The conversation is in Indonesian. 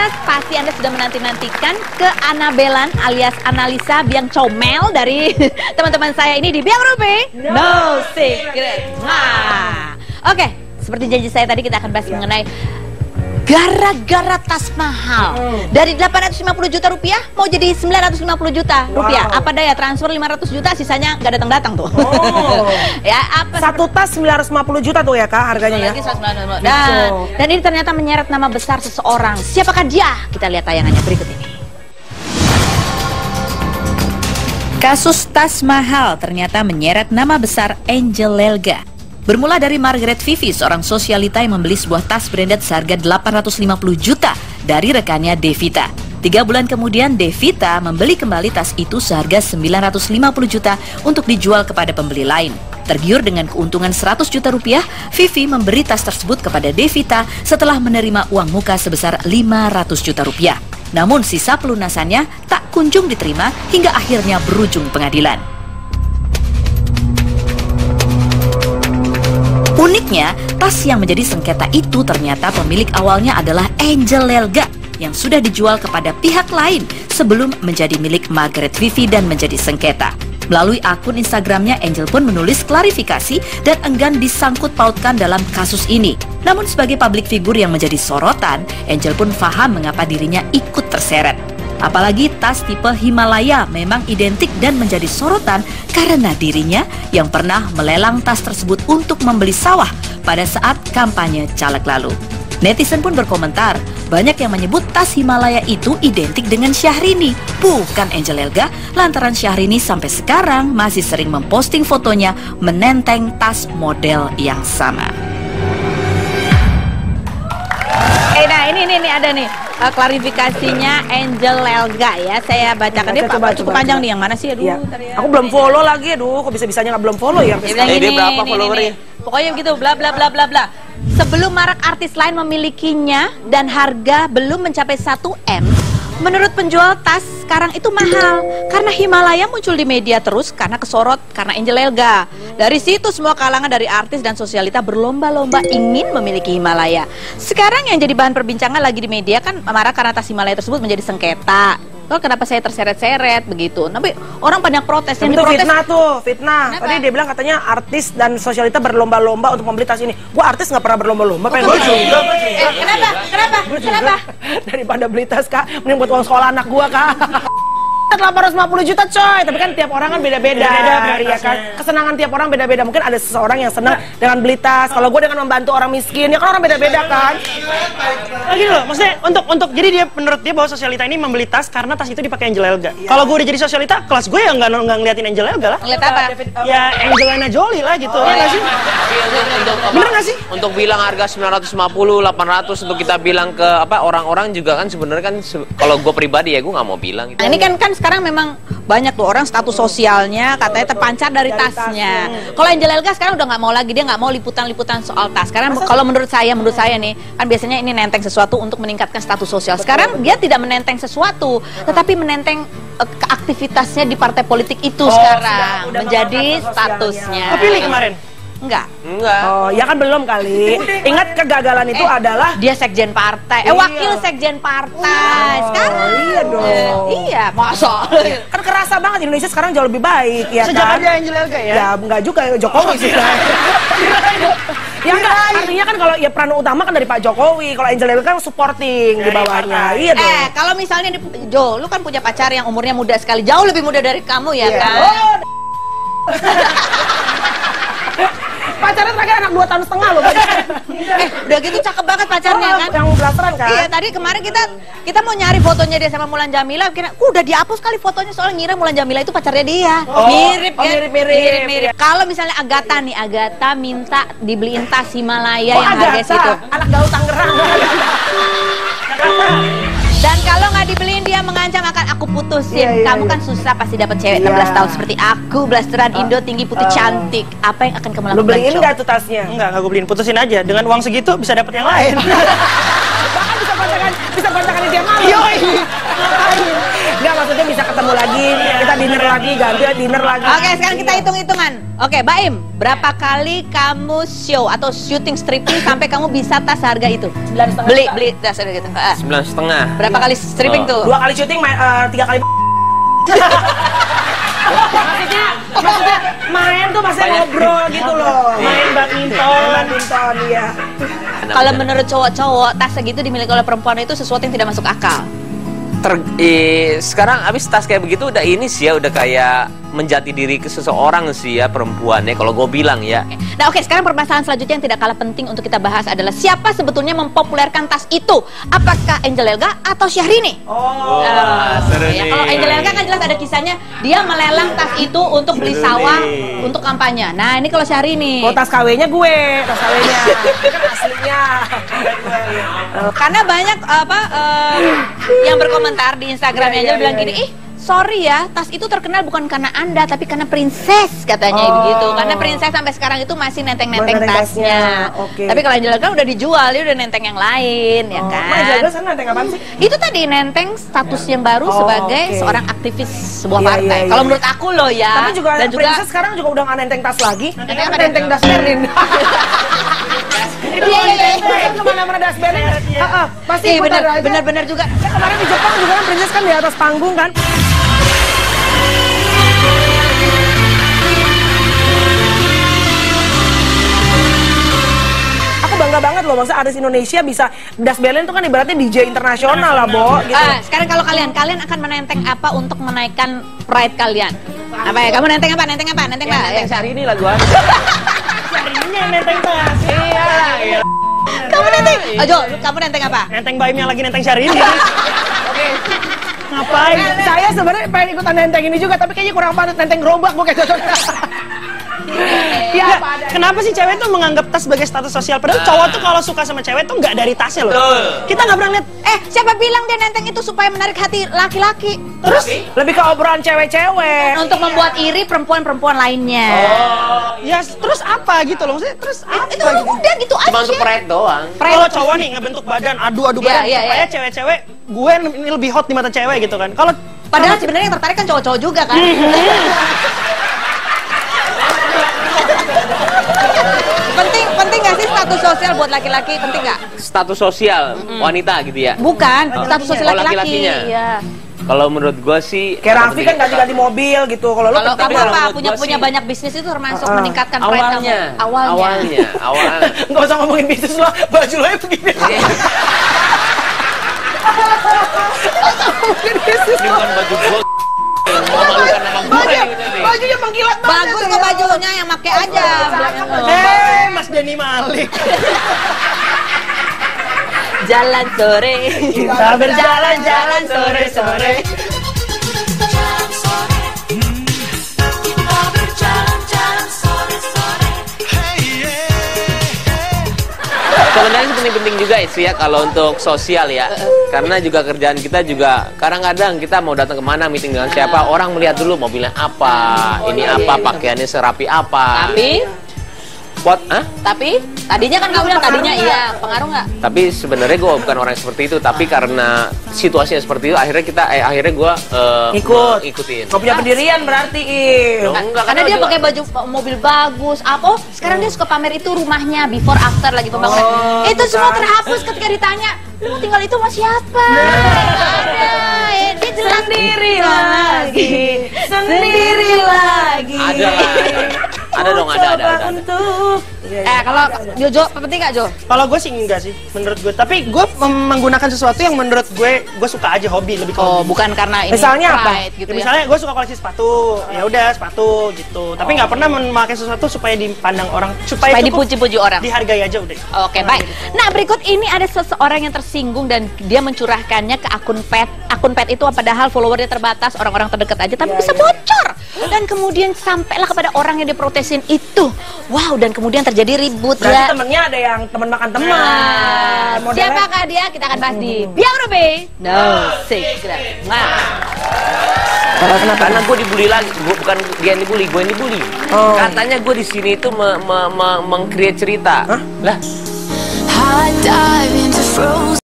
selanjutnya pasti Anda sudah menanti-nantikan keanabelan alias analisa biang comel dari teman-teman saya ini di Biang Rupi No Secret. Oke, seperti janji saya tadi kita akan bahas mengenai gara-gara tas mahal. Dari 850 juta rupiah mau jadi 950 juta rupiah. Apa daya transfer 500 juta sisanya nggak datang-datang tuh. Ya, apa satu tas 950 juta tuh ya Kak harganya ya. Dan ini ternyata menyeret nama besar seseorang. Siapakah dia? Kita lihat tayangannya berikut ini. Kasus tas mahal ternyata menyeret nama besar Angel Lelga. Bermula dari Margaret Vivi, seorang sosialita yang membeli sebuah tas branded seharga 850 juta dari rekannya Devita. 3 bulan kemudian Devita membeli kembali tas itu seharga 950 juta untuk dijual kepada pembeli lain. Tergiur dengan keuntungan 100 juta rupiah, Vivi memberi tas tersebut kepada Devita setelah menerima uang muka sebesar 500 juta rupiah. Namun sisa pelunasannya tak kunjung diterima hingga akhirnya berujung pengadilan. Uniknya, tas yang menjadi sengketa itu ternyata pemilik awalnya adalah Angel Lelga yang sudah dijual kepada pihak lain sebelum menjadi milik Margaret Vivi dan menjadi sengketa. Melalui akun Instagramnya, Angel pun menulis klarifikasi dan enggan disangkut pautkan dalam kasus ini. Namun sebagai publik figur yang menjadi sorotan, Angel pun paham mengapa dirinya ikut terseret. Apalagi tas tipe Himalaya memang identik dan menjadi sorotan karena dirinya yang pernah melelang tas tersebut untuk membeli sawah pada saat kampanye caleg lalu. Netizen pun berkomentar, banyak yang menyebut tas Himalaya itu identik dengan Syahrini, bukan Angel Lelga, lantaran Syahrini sampai sekarang masih sering memposting fotonya menenteng tas model yang sama. Nah ini ada nih klarifikasinya Angel Lelga ya. Saya bacakan dia cukup panjang nih. Yang mana sih? Aduh, ya. Aku belum follow lagi. Aduh, kok bisa-bisanya nggak belum follow ya? Dia berapa followernya? Pokoknya begitu, bla bla bla bla bla. Sebelum marak artis lain memilikinya dan harga belum mencapai 1M, menurut penjual tas sekarang itu mahal karena Himalaya muncul di media terus karena kesorot karena Angel Lelga. Dari situ semua kalangan dari artis dan sosialita berlomba-lomba ingin memiliki Himalaya. Sekarang yang jadi bahan perbincangan lagi di media kan marah karena tas Himalaya tersebut menjadi sengketa. Oh, kenapa saya terseret-seret begitu? Tapi orang banyak protes. Yang itu fitnah tuh, fitnah. Kenapa? Tadi dia bilang katanya artis dan sosialita berlomba-lomba untuk membeli tas ini. Gua artis nggak pernah berlomba-lomba. Kenapa? Daripada beli tas Kak, mending buat uang sekolah anak gua Kak. 850 juta coy, tapi kan tiap orang kan beda-beda ya kan. Kesenangan tiap orang beda-beda. Mungkin ada seseorang yang senang dengan beli tas. Kalau gue dengan membantu orang miskin, ya kan orang beda-beda kan. Nah, gini loh, maksudnya untuk jadi dia menurut dia bahwa sosialita ini membeli tas karena tas itu dipakai Angel Lelga. Kalau gue udah jadi sosialita, kelas gue ya nggak ngeliatin Angel Lelga lah. Ngeliat apa? Ya Angelina Jolie lah gitu. Ya nggak sih? Bener nggak sih? Untuk bilang harga 950, 800 untuk kita bilang ke orang-orang juga kan sebenarnya kan kalau gue pribadi ya gue nggak mau bilang. Gitu. Nah, ini kan sekarang memang banyak tuh orang status sosialnya katanya terpancar dari tasnya. Kalau Angel Lelga sekarang udah nggak mau lagi, dia nggak mau liputan-liputan soal tas. Karena kalau menurut saya nih, kan biasanya ini nenteng sesuatu untuk meningkatkan status sosial. Sekarang dia tidak menenteng sesuatu, tetapi menenteng aktivitasnya di partai politik itu sekarang menjadi statusnya. Kepilih kemarin? Enggak. Oh, ya kan belum kali. Ingat kegagalan itu adalah dia sekjen partai. Wakil sekjen partai. Sekarang. Iya dong. Iya, masa. Kan kerasa banget Indonesia sekarang jauh lebih baik ya Sejak kan. ada Angel Lelga ya? Ya enggak juga Jokowi sih. Ya enggak, artinya kan kalau ya peran utama kan dari Pak Jokowi. Kalau Angel Lelga kan supporting di bawahnya. Iya dong. Kalau misalnya Jo, lu kan punya pacar yang umurnya muda sekali, jauh lebih muda dari kamu ya kan? Pacarnya terakhir anak 2 tahun setengah loh. Udah gitu cakep banget pacarnya kan? Yang blasteran kan? Iya, tadi kemarin kita mau nyari fotonya dia sama Mulan Jamila, udah dihapus kali fotonya soalnya ngira Mulan Jamila itu pacarnya dia. Mirip kan? Mirip. Kalau misalnya Agatha minta dibeliin tas Himalaya yang harga situ. Anak gaul Tangerang. Dan kalau nggak dibeliin dia mengancam akan aku putusin. Kamu kan susah pasti dapat cewek 16 tahun seperti aku, blasteran Indo tinggi putih cantik. Apa yang akan kamu lakukan? Lu beliin nggak tuh tasnya? Enggak gue beliin, putusin aja. Dengan uang segitu bisa dapat yang lain. Bahkan bisa kontakan dia malam. Enggak, maksudnya bisa ketemu lagi, kita dinner lagi, ganti dinner lagi. Oke, sekarang kita hitung-hitungan. Oke, Baim, berapa kali kamu show atau syuting stripping sampai kamu bisa tas harga itu? 9,5. Beli tas harga gitu. 9,5. Berapa kali stripping tuh? 2 kali syuting, 3 kali. maksudnya main tuh masih ngobrol gitu loh. Main badminton, iya. Kalau menurut cowok-cowok, tas segitu dimiliki oleh perempuan itu sesuatu yang tidak masuk akal. Sekarang abis tas kayak begitu udah ini sih ya, udah kayak menjati diri ke seseorang sih ya perempuannya kalau gue bilang ya. Nah oke, sekarang permasalahan selanjutnya yang tidak kalah penting untuk kita bahas adalah siapa sebetulnya mempopulerkan tas itu? Apakah Angel Elga atau Syahrini? Seru Ya, nih. kalau Angel Elga kan jelas ada kisahnya, dia melelang tas itu untuk beli sawah untuk kampanye. Nah ini kalau Syahrini. Oh, tas KW-nya gue, tas KW-nya. Kan aslinya. Karena banyak yang berkomentar di Instagramnya Angel bilang gini, ih sorry ya, tas itu terkenal bukan karena Anda, tapi karena princess katanya begitu. Karena princess sampai sekarang itu masih nenteng-nenteng tasnya. Oke. Tapi kalau Angel kan udah dijual, dia udah nenteng yang lain, ya kan? Emang Angel sana nenteng apaan sih? Itu tadi nenteng status yang baru sebagai seorang aktivis sebuah Iya, partai. iya, Kalau iya. menurut aku loh ya. Tapi juga dan juga princess sekarang juga udah nggak nenteng tas lagi. Nenteng apa? Nenteng das Berlin. Itu Iya. kemana-mana das Berlin. Pasti ikut ada aja. benar-benar juga. Kan kemarin di Jepang juga kan princess kan di atas panggung kan. Aku bangga banget loh, maksudnya artis Indonesia bisa Das Berlin tuh kan ibaratnya DJ internasional lah, Bo. Gitu. Sekarang kalau kalian akan menenteng apa untuk menaikkan pride kalian? Apa ya? Kamu nenteng apa? Nenteng apa? Nenteng apa? Ya. Hari ini lagu apa? Syahrini yang nenteng tas. Iya. Kamu nenteng? Jo, kamu nenteng apa? Nenteng Baim yang lagi nenteng Syahrini. Ngapain? Saya sebenarnya pengen ikutan nenteng ini juga, tapi kayaknya kurang pantas nenteng gerobak, gue kayak cocok. Ya, kenapa sih cewek tuh menganggap tas sebagai status sosial? Padahal cowok tuh kalau suka sama cewek tuh nggak dari tasnya loh. Kita nggak pernah lihat. Siapa bilang dia nenteng itu supaya menarik hati laki-laki? Terus lebih ke obrolan cewek-cewek. Untuk membuat iri perempuan-perempuan lainnya. Ya terus apa gitu loh? Maksudnya terus apa? Itu udah gitu aja. Cuma untuk pride doang. Kalau cowok nih ngebentuk badan, adu badan, Iya, supaya cewek-cewek gue ini lebih hot di mata cewek gitu kan. Kalau Padahal sebenarnya yang tertarik kan cowok-cowok juga kan. penting nggak sih status sosial buat laki-laki, penting nggak? Status sosial wanita gitu ya. Bukan, status sosial Oh, laki-laki. laki-lakinya. Iya. Kalau menurut gua sih Kayak Raffi kan ganti-ganti mobil gitu. Kalau lu Kalau tetap kamu kalau apa menurut punya gua punya sih- banyak bisnis itu termasuk meningkatkan pride kamu. awalnya. nggak usah ngomongin bisnis lo, baju lo begini. Ini bukan baju gua. Memalukan nama gua ini tadi. Bajunya mengkilat banget. Bagus kok bajunya, yang make aja. Mas Denny Malik. Jalan sore. Kita berjalan-jalan sore-sore. Sebenarnya sih penting-penting juga sih ya kalau untuk sosial ya. Karena juga kerjaan kita juga kadang-kadang kita mau datang kemana meeting dengan siapa, orang melihat dulu mobilnya apa, ini apa, pakaiannya serapi apa. Tapi tadinya kan kamu bilang tadinya iya, pengaruh nggak? Tapi sebenarnya gue bukan orang yang seperti itu, tapi karena situasinya seperti itu akhirnya gue ikutin. Kau punya pendirian berarti. Enggak, Karena dia pakai baju mobil bagus. Apa? Sekarang dia suka pamer itu rumahnya before after lagi pembangunan. Itu semua terhapus ketika ditanya, "Lu mau tinggal itu sama siapa?" Dia jelas Sendiri lagi. Ada dong, ada. Kalau Jojo penting nggak Jo? Kalau gue sih enggak sih, menurut gue. Tapi gue menggunakan sesuatu yang menurut gue suka aja, hobi, lebih ke Oh, hobi. bukan karena ini Misalnya apa? pride gitu Ya, ya. misalnya gue suka koleksi sepatu, ya udah sepatu gitu. Tapi nggak pernah memakai sesuatu supaya dipandang orang, supaya cukup dipuji-puji orang. dihargai aja udah. Oke, baik. Nah, berikut ini ada seseorang yang tersinggung dan dia mencurahkannya ke akun pet. Akun pet itu padahal followernya terbatas, orang-orang terdekat aja, tapi bisa bocor. Dan kemudian sampailah kepada orang yang diprotesin itu. Wow, dan kemudian terjadi ribut Berarti ya. temennya ada yang teman makan teman. Nah, Modelnya- siapakah dia? Kita akan bahas di Biang Ruby. No secret. Nah, Karena gue dibully lagi, bukan dia yang dibully, gue yang dibully. Katanya gue di sini itu meng-create cerita. Lah, I dive into frozen